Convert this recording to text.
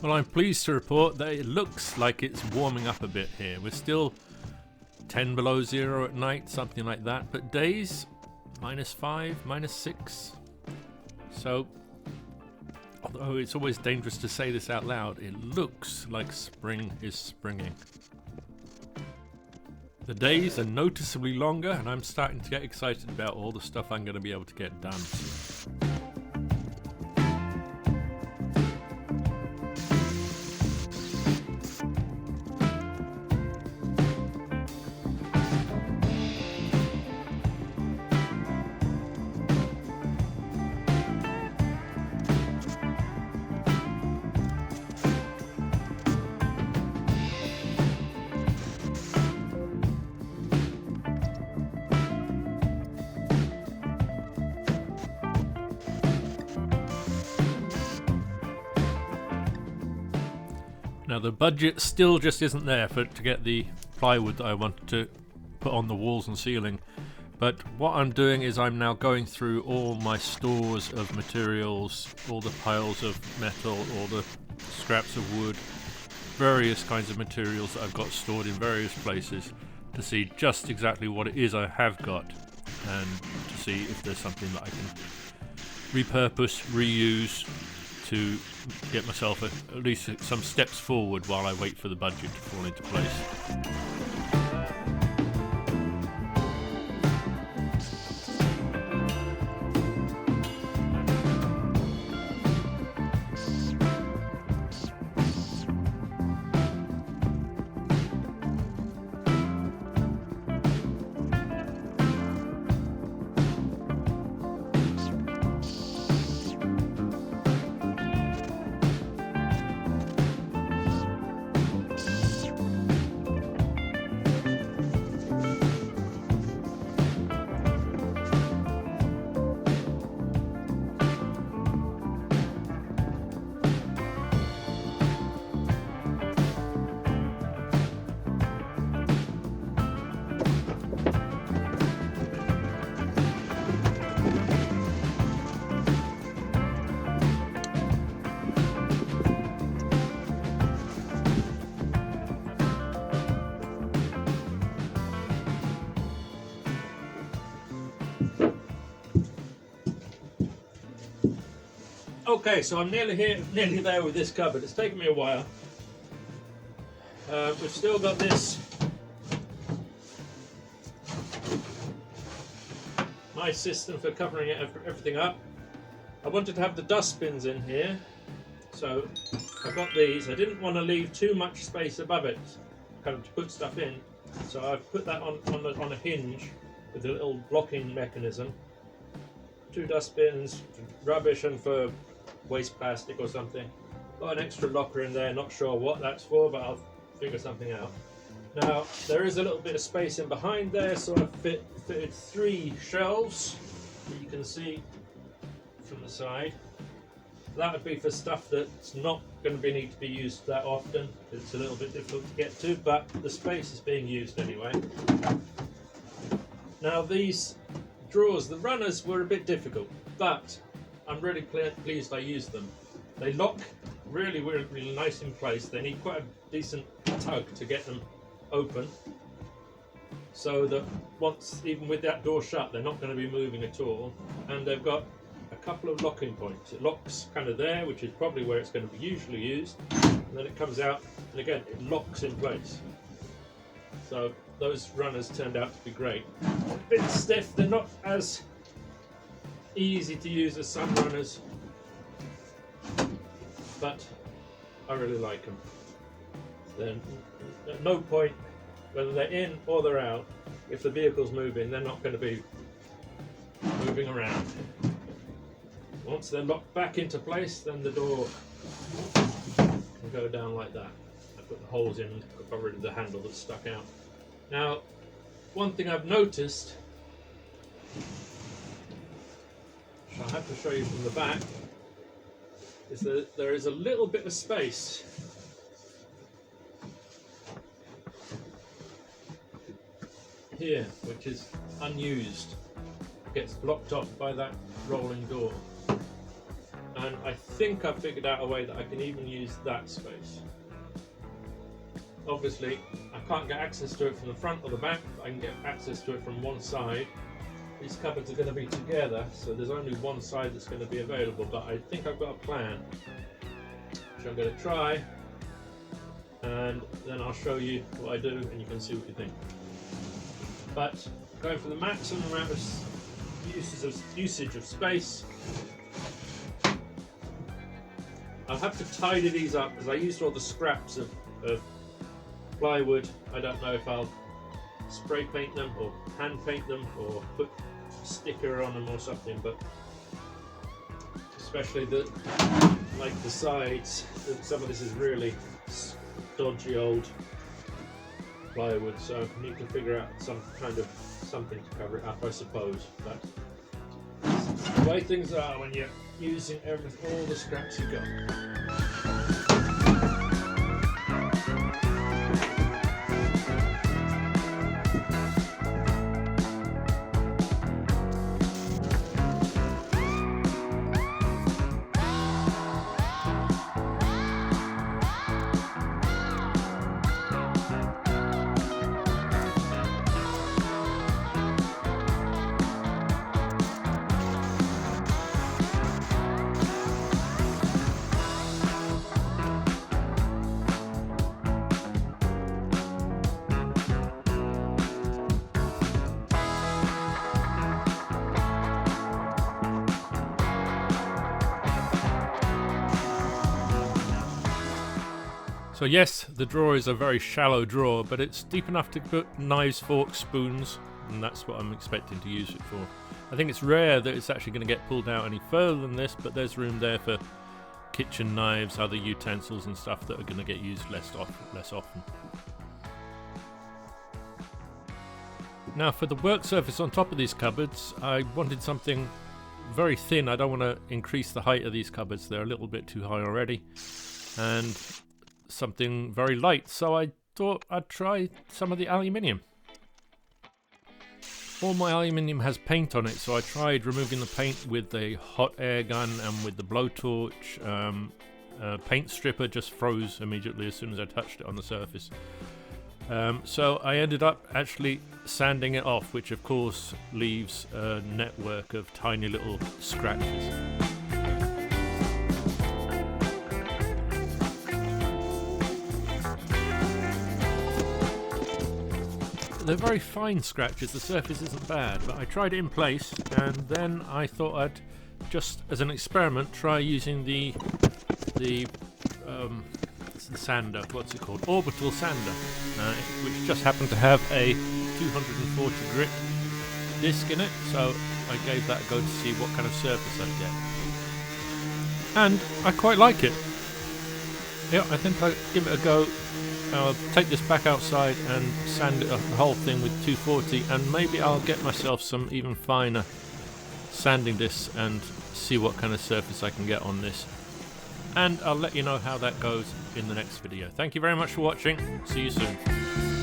Well, I'm pleased to report that it looks like it's warming up a bit here. We're still 10 below zero at night, something like that, but days -5, -6. So, although it's always dangerous to say this out loud, it looks like spring is springing. The days are noticeably longer, and I'm starting to get excited about all the stuff I'm going to be able to get done. Now the budget still just isn't there to get the plywood that I want to put on the walls and ceiling, but what I'm doing is I'm now going through all my stores of materials, all the piles of metal, all the scraps of wood, various kinds of materials that I've got stored in various places to see just exactly what it is I have got, and to see if there's something that I can repurpose, reuse, to get myself at least some steps forward while I wait for the budget to fall into place. Okay, so I'm nearly there with this cupboard. It's taken me a while. We've still got this nice system for covering everything up. I wanted to have the dustbins in here, so I've got these. I didn't want to leave too much space above it, kind of to put stuff in, so I've put that on a hinge with a little blocking mechanism. 2 dustbins, rubbish and for waste plastic or something. Got an extra locker in there, not sure what that's for, but I'll figure something out. Now there is a little bit of space in behind there, so I've fitted 3 shelves that you can see from the side. That would be for stuff that's not going to need to be used that often. It's a little bit difficult to get to, but the space is being used anyway. Now these drawers, the runners were a bit difficult, but I'm really pleased I used them. They lock really nice in place. They need quite a decent tug to get them open, so that once, even with that door shut, they're not going to be moving at all. And they've got a couple of locking points. It locks kind of there, which is probably where it's going to be usually used, and then it comes out, and again it locks in place. So those runners turned out to be great. A bit stiff, they're not as easy to use as some runners, but I really like them. Then at no point, whether they're in or they're out, if the vehicle's moving, they're not going to be moving around. Once they're locked back into place, then the door can go down like that. I put the holes in, I got rid of the handle that's stuck out. Now, one thing I've noticed, which I have to show you from the back, is that there is a little bit of space here, which is unused. It gets blocked off by that rolling door. and I think I've figured out a way that I can even use that space. Obviously, I can't get access to it from the front or the back, but I can get access to it from one side. These cupboards are going to be together, so there's only one side that's going to be available, but I think I've got a plan, which I'm going to try, and then I'll show you what I do and you can see what you think. But going for the maximum amount of usage of space, I'll have to tidy these up because I used all the scraps of plywood. I don't know if I'll spray paint them or hand paint them or put a sticker on them or something, but especially the sides, some of this is really dodgy old plywood, so I need to figure out some kind of something to cover it up, I suppose. But the way things are when you're using all the scraps you've got. So yes, the drawer is a very shallow drawer, but it's deep enough to put knives, forks, spoons, and that's what I'm expecting to use it for. I think it's rare that it's actually going to get pulled out any further than this, but there's room there for kitchen knives, other utensils and stuff that are going to get used less often. Now for the work surface on top of these cupboards, I wanted something very thin. I don't want to increase the height of these cupboards, they're a little bit too high already. And something very light, so I thought I'd try some of the aluminium. All my aluminium has paint on it, so I tried removing the paint with a hot air gun and with the blowtorch. Paint stripper just froze immediately as soon as I touched it on the surface. So I ended up actually sanding it off, which of course leaves a network of tiny little scratches. They're very fine scratches, the surface isn't bad, but I tried it in place and then I thought I'd just as an experiment try using the sander, what's it called? Orbital sander, which just happened to have a 240 grit disc in it, so I gave that a go to see what kind of surface I'd get. And I quite like it. Yeah, I think I'll give it a go. I'll take this back outside and sand it up, the whole thing with 240, and maybe I'll get myself some even finer sanding discs and see what kind of surface I can get on this. And I'll let you know how that goes in the next video. Thank you very much for watching. See you soon.